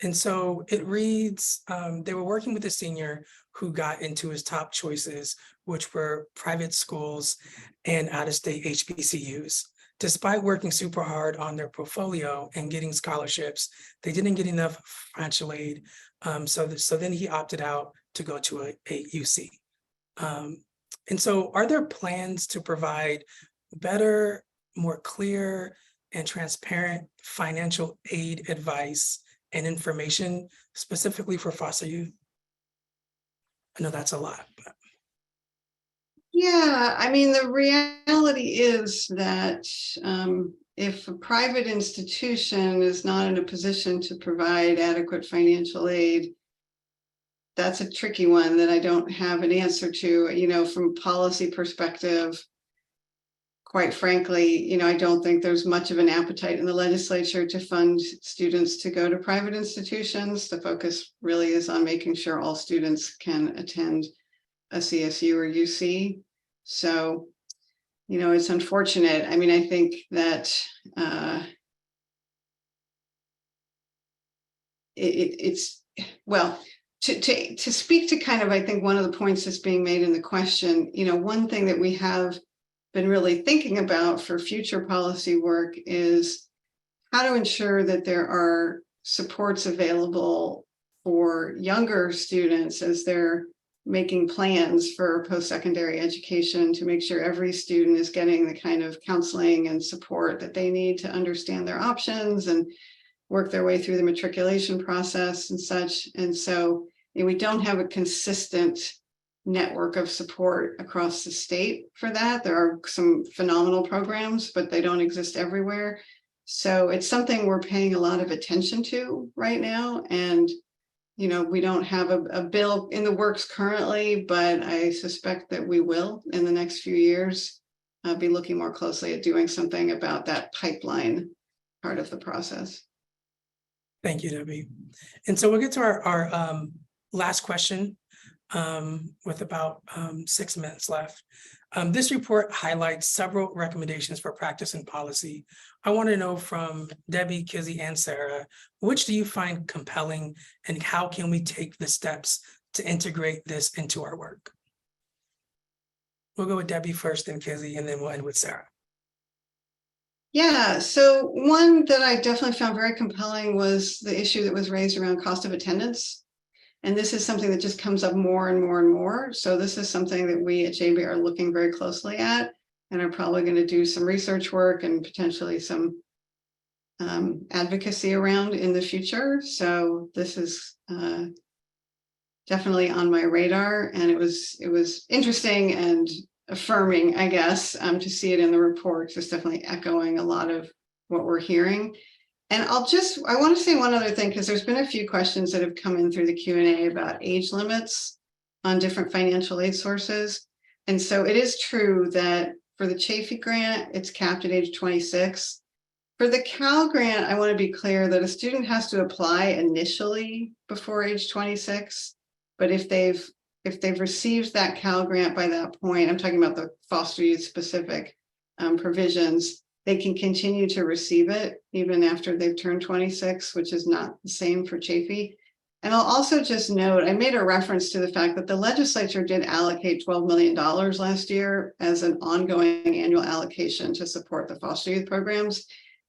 And so it reads, they were working with a senior who got into his top choices, which were private schools and out-of-state HBCUs. Despite working super hard on their portfolio and getting scholarships, they didn't get enough financial aid. So then he opted out to go to a UC. And so are there plans to provide better, more clear and transparent financial aid advice and information specifically for foster youth? I know that's a lot, but. Yeah, I mean, the reality is that if a private institution is not in a position to provide adequate financial aid, that's a tricky one that I don't have an answer to. From a policy perspective, quite frankly, I don't think there's much of an appetite in the legislature to fund students to go to private institutions. The focus really is on making sure all students can attend a CSU or UC. So, it's unfortunate. I mean, I think that to speak to kind of, I think one of the points that's being made in the question, one thing that we have been really thinking about for future policy work is how to ensure that there are supports available for younger students as they're making plans for post-secondary education, to make sure every student is getting the kind of counseling and support that they need to understand their options and work their way through the matriculation process and such. And so we don't have a consistent network of support across the state for that. There are some phenomenal programs, but they don't exist everywhere. So it's something we're paying a lot of attention to right now. And we don't have a bill in the works currently, but I suspect that we will in the next few years be looking more closely at doing something about that pipeline part of the process. Thank you, Debbie. And so we'll get to our last question with about 6 minutes left. This report highlights several recommendations for practice and policy. I want to know from Debbie, Kizzy, and Sarah, which do you find compelling, and how can we take the steps to integrate this into our work? We'll go with Debbie first, then Kizzy, and then we'll end with Sarah. Yeah, so one that I definitely found very compelling was the issue that was raised around cost of attendance. And this is something that just comes up more and more and more. So this is something that we at JB are looking very closely at, and are probably going to do some research work and potentially some advocacy around in the future. So this is definitely on my radar, and it was interesting and affirming, I guess, to see it in the report. Just definitely echoing a lot of what we're hearing. And I want to say one other thing, because there's been a few questions that have come in through the Q&A about age limits on different financial aid sources. And so it is true that for the Chafee grant, it's capped at age 26. For the Cal grant, I want to be clear that a student has to apply initially before age 26. But if they've if they've received that Cal grant by that point, I'm talking about the foster youth specific provisions, they can continue to receive it even after they've turned 26, which is not the same for Chafee. And I'll also just note, I made a reference to the fact that the legislature did allocate $12 million last year as an ongoing annual allocation to support the foster youth programs.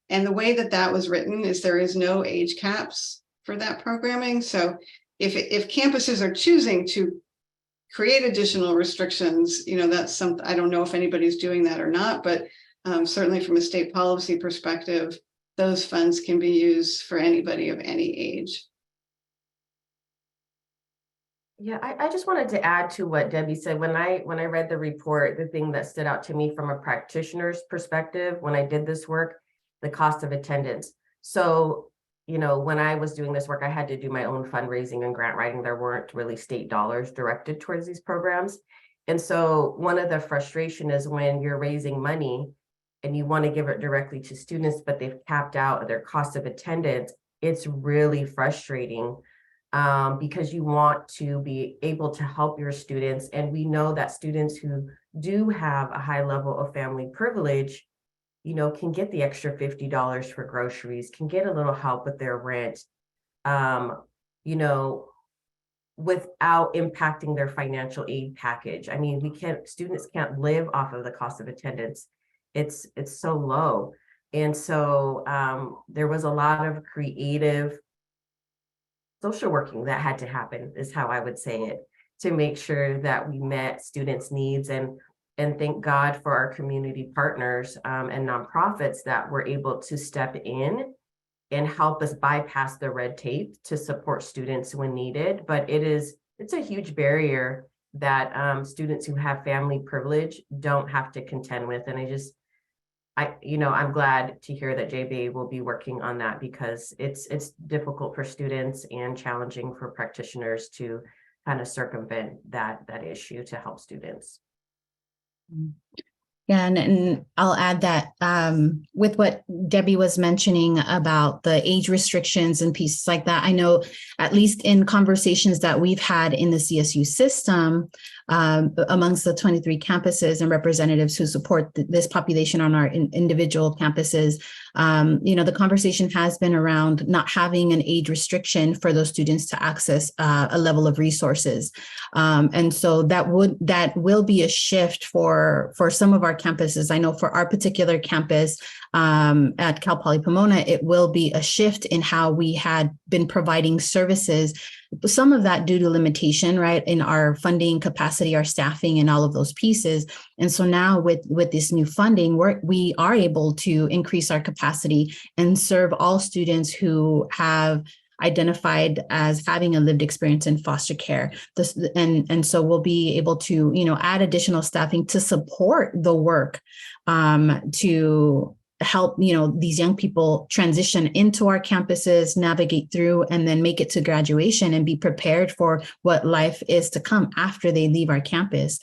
And the way that that was written is there is no age caps for that programming. So if campuses are choosing to create additional restrictions, that's something, I don't know if anybody's doing that or not, but certainly from a state policy perspective, those funds can be used for anybody of any age. Yeah, I just wanted to add to what Debbie said. When I read the report, the thing that stood out to me from a practitioner's perspective when I did this work, the cost of attendance. So, when I was doing this work, I had to do my own fundraising and grant writing. There weren't really state dollars directed towards these programs. And so one of the frustration is when you're raising money and you want to give it directly to students, but they've capped out their cost of attendance, it's really frustrating. Because you want to be able to help your students. And we know that students who do have a high level of family privilege, can get the extra $50 for groceries, can get a little help with their rent, without impacting their financial aid package. I mean, students can't live off of the cost of attendance. It's so low. And so there was a lot of creative social working that had to happen, is how I would say it, to make sure that we met students' needs. And thank God for our community partners and nonprofits that were able to step in and help us bypass the red tape to support students when needed. But it's a huge barrier that students who have family privilege don't have to contend with. And I'm glad to hear that JB will be working on that, because it's difficult for students and challenging for practitioners to kind of circumvent that issue to help students. Yeah, and I'll add that with what Debbie was mentioning about the age restrictions and pieces like that, I know at least in conversations that we've had in the CSU system amongst the 23 campuses and representatives who support this population on our individual campuses, the conversation has been around not having an age restriction for those students to access a level of resources. And so that will be a shift for some of our campuses. I know for our particular campus at Cal Poly Pomona, it will be a shift in how we had been providing services. Some of that due to limitation, right, in our funding capacity, our staffing, and all of those pieces. And so now with this new funding, we are able to increase our capacity and serve all students who have identified as having a lived experience in foster care. And so we'll be able to, add additional staffing to support the work to help, these young people transition into our campuses, navigate through, and then make it to graduation and be prepared for what life is to come after they leave our campus.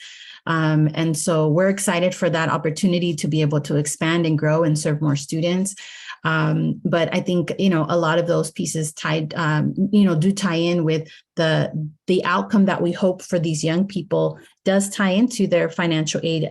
And so we're excited for that opportunity to be able to expand and grow and serve more students. But I think, a lot of those pieces do tie in with the outcome that we hope for these young people does tie into their financial aid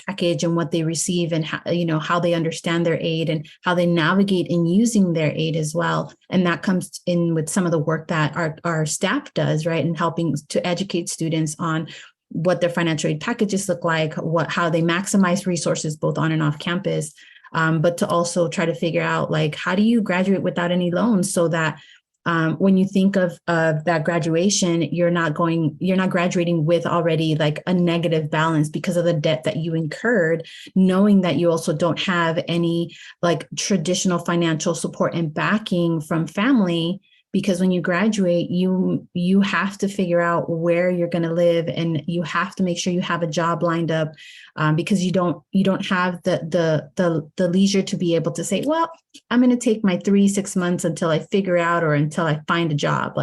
package and what they receive, and how they understand their aid and how they navigate in using their aid as well. And that comes in with some of the work that our staff does, right, in helping to educate students on what their financial aid packages look like, how they maximize resources both on and off campus. But to also try to figure out how do you graduate without any loans, so that when you think of that graduation, you're not graduating with already a negative balance because of the debt that you incurred, knowing that you also don't have any traditional financial support and backing from family. Because when you graduate, you have to figure out where you're going to live, and you have to make sure you have a job lined up, because you don't have the leisure to be able to say, well, I'm going to take my 3-6 months until I figure out, or until I find a job.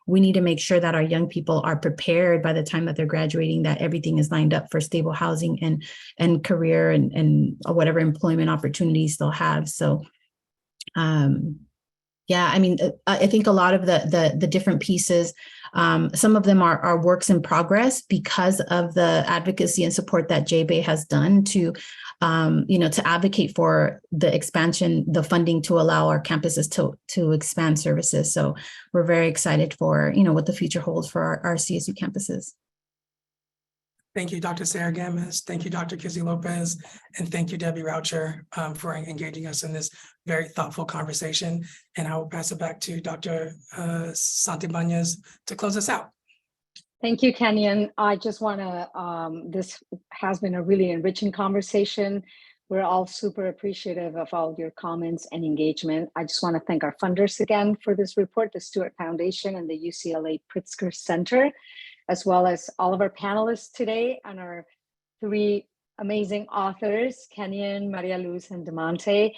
We need to make sure that our young people are prepared by the time that they're graduating, that everything is lined up for stable housing and career and whatever employment opportunities they'll have. So, yeah, I mean, I think a lot of the different pieces Some of them are works in progress because of the advocacy and support that JBay has done to to advocate for the expansion, the funding to allow our campuses to expand services. So we're very excited for, what the future holds for our CSU campuses. Thank you, Dr. Sarah Gamez. Thank you, Dr. Kizzy Lopez. And thank you, Debbie Raucher, for engaging us in this very thoughtful conversation. And I will pass it back to Dr. Santibanez to close us out. Thank you, Kenyon. I just want to, this has been a really enriching conversation. We're all super appreciative of all your comments and engagement. I just want to thank our funders again for this report, the Stewart Foundation and the UCLA Pritzker Center, as well as all of our panelists today and our 3 amazing authors, Kenyon, Maria Luz, and Demonte.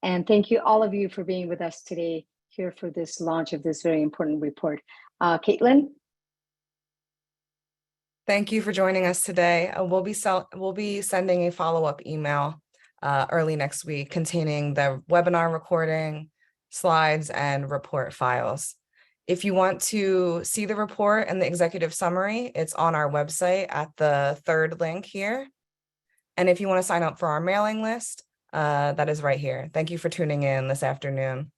And thank you, all of you, for being with us today here for this launch of this very important report. Caitlin? Thank you for joining us today. We'll be sending a follow-up email early next week containing the webinar recording, slides, and report files. If you want to see the report and the executive summary, it's on our website at the 3rd link here. And if you want to sign up for our mailing list, that is right here. Thank you for tuning in this afternoon.